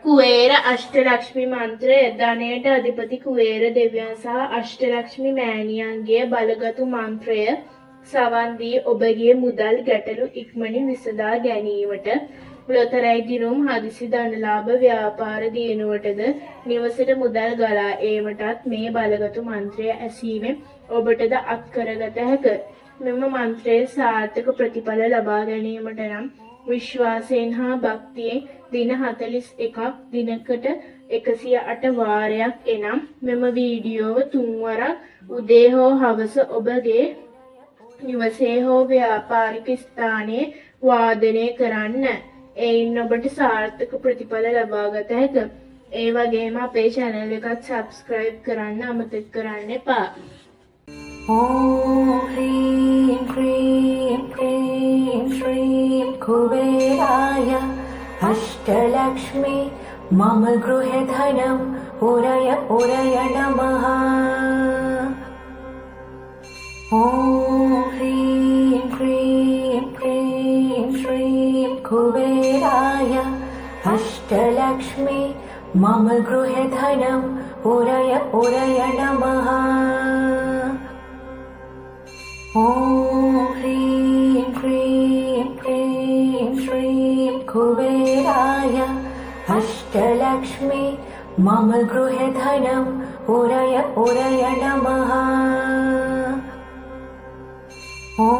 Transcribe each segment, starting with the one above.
කුවේර අෂ්ටලක්ෂ්මි මන්ත්‍රය ධනයට අධිපති කුවේර දෙවියන් සහ අෂ්ටලක්ෂ්මි මෑණියන්ගේ බලගතු මන්ත්‍රය සවන් දී ඔබගේ මුදල් ගැටලු ඉක්මනින් විසඳා ගැනීමට ලොතරැයි දිනුම් හදිසි ධනලාභ ව්‍යාපාර දියුණුවටද නිවසට මුදල් ගලා ඒමටත් මේ බලගතු මන්ත්‍රය ඇසීමෙන් ඔබටද අත් කරගත හැක. මෙම මන්ත්‍රයේ සාර්ථක ප්‍රතිඵල ලබා ගැනීමට නම් විශ්වාසයෙන් හා භක්තියෙන් දින 41ක් දිනකට 108 වාරයක් එනම් මෙම වීඩියෝව 3 වරක් උදේ හෝ හවස ඔබගේ නිවසේ හෝ ව්‍යාපාරික ස්ථානයේ වාදනය කරන්න. එයින් ඔබට සාර්ථක ප්‍රතිඵල ලබා ගත හැක. ඒ වගේම අපේ channel එකත් subscribe කරන්න අමතක කරන්න එපා. ॐ ह्रीं क्रीं क्रीं श्रीं कुबेराय अष्टलक्ष्मी मम गृहे धनम् उरय उरय नमः। ॐ ह्रीं क्रीं क्रीं श्रीं कुबेराय अष्टलक्ष्मी मम गृहे धनम् उरय उरय नमः। ॐ ह्रीं क्रीं क्रीं श्रीं कुबेराय अष्टलक्ष्मी मम गृहे धनम् उरय उरय नमः। ॐ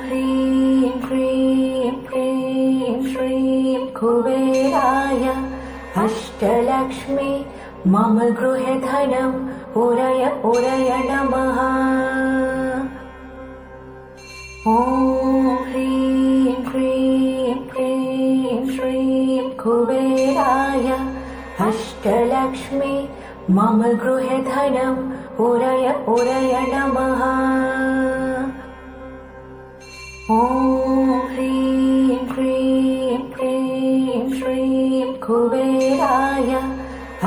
ह्रीं क्रीं क्रीं श्रीं कुबेराय अष्टलक्ष्मी मम गृहे धनम् उरय उरय नमः। ॐ ह्रीं क्रीं क्रीं श्रीं कुबेराय अष्टलक्ष्मी मम गृहे धनम् उरय उरय नमः। ॐ ह्रीं क्रीं क्रीं श्रीं कुबेराय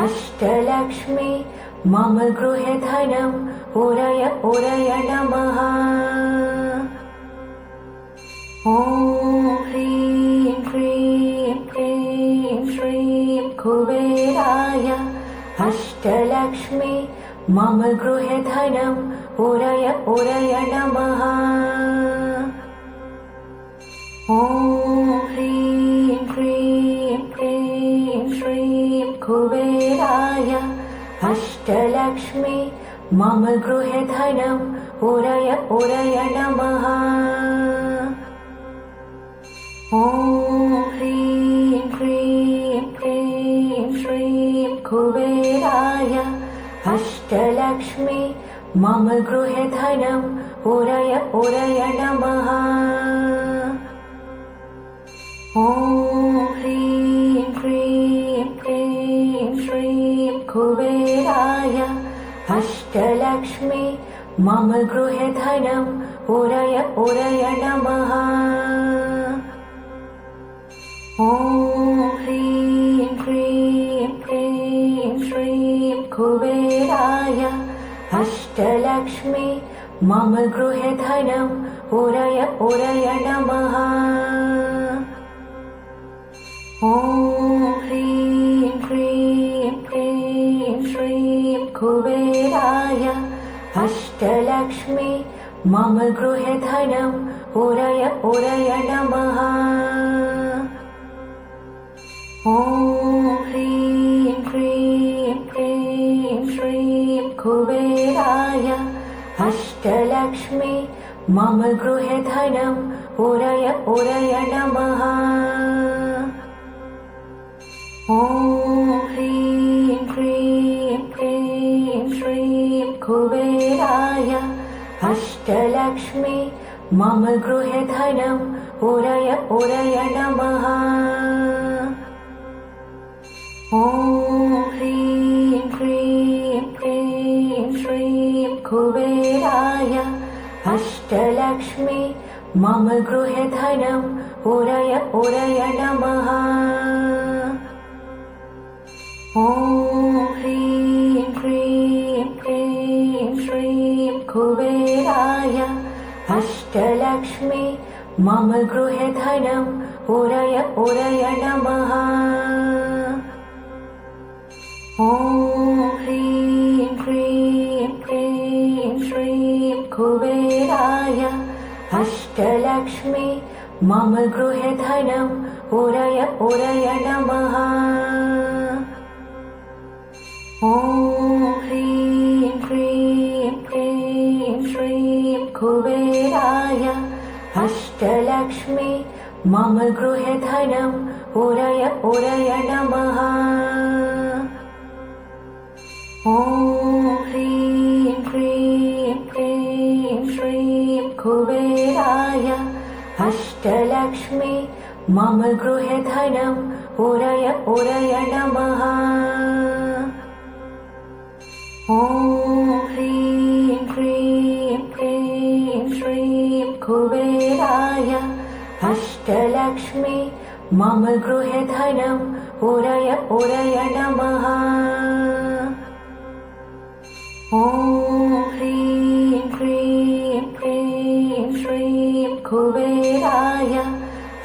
अष्टलक्ष्मी मम गृहे धनम् उरय उरय नमः। ॐ ह्रीं क्रीं क्रीं श्रीं कुबेराय अष्टलक्ष्मी मम गृहे धनम् उरय उरय नमः। ॐ ह्रीं क्रीं क्रीं श्रीं कुबेराय अष्टलक्ष्मी मम गृहे धनम् उरय उरय नमः। ॐ ह्रीं क्रीं क्रीं श्रीं कुबेराय अष्टलक्ष्मी मम गृहे धनम् उरय उरय नमः। ॐ ह्रीं क्रीं क्रीं श्रीं कुबेराय अष्टलक्ष्मी मम गृहे धनम् उरय उरय नमः। ॐ ह्रीं क्रीं क्रीं श्रीं कुबेराय अष्टलक्ष्मी मम गृहे धनम् उरय उरय नमः। ॐ ह्रीं क्रीं क्रीं श्रीं कुबेराय अष्टलक्ष्मी मम गृहे धनम् उरय उरय नमः। ॐ ह्रीं क्रीं क्रीं श्रीं कुबेराय अष्टलक्ष्मी मम गृहे धनम् उरय उरय नमः। ॐ ह्रीं क्रीं क्रीं श्रीं कुबेराय अष्टलक्ष्मी मम गृहे धनम् उरय उरय नमः। ॐ ह्रीं क्रीं क्रीं श्रीं कुबेराय अष्टलक्ष्मी मम गृहे धनम् उरय उरय नमः। ॐ ह्रीं क्रीं क्रीं श्रीं कुबेराय अष्टलक्ष्मी मम गृहे धनम् उरय उरय नमः। ॐ ह्रीं क्रीं क्रीं श्रीं कुबेराय अष्टलक्ष्मी मम गृहे धनम् उरय उरय नमः। ॐ ह्रीं क्रीं क्रीं श्रीं कुबेराय अष्टलक्ष्मी मम गृहे धनम् उरय उरय नमः। ॐ ह्रीं क्रीं क्रीं श्रीं कुबेराय अष्टलक्ष्मी मम गृहे धनम् उरय उरय नमः। ॐ ह्रीं क्रीं क्रीं श्रीं कुबेराय अष्टलक्ष्मी मम गृहे धनम् उरय उरय नमः। ॐ ह्रीं क्रीं क्रीं श्रीं कुबेराय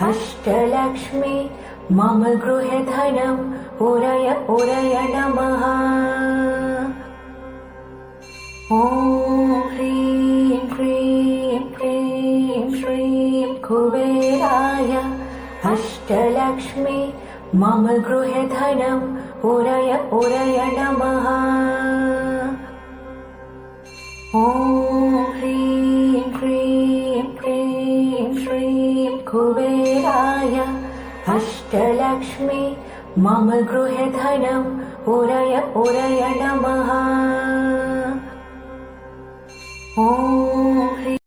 अष्टलक्ष्मी मम गृहे धनम् उरय उरय नमः। ॐ ह्रीं क्रीं क्रीं श्रीं कुबेराय अष्टलक्ष्मी मम गृहे धनम् उरय उरय नमः। ॐ ह्रीं क्रीं क्रीं श्रीं कुबेराय अष्टलक्ष्मी मम गृहे धनम् उरय उरय नमः। ॐ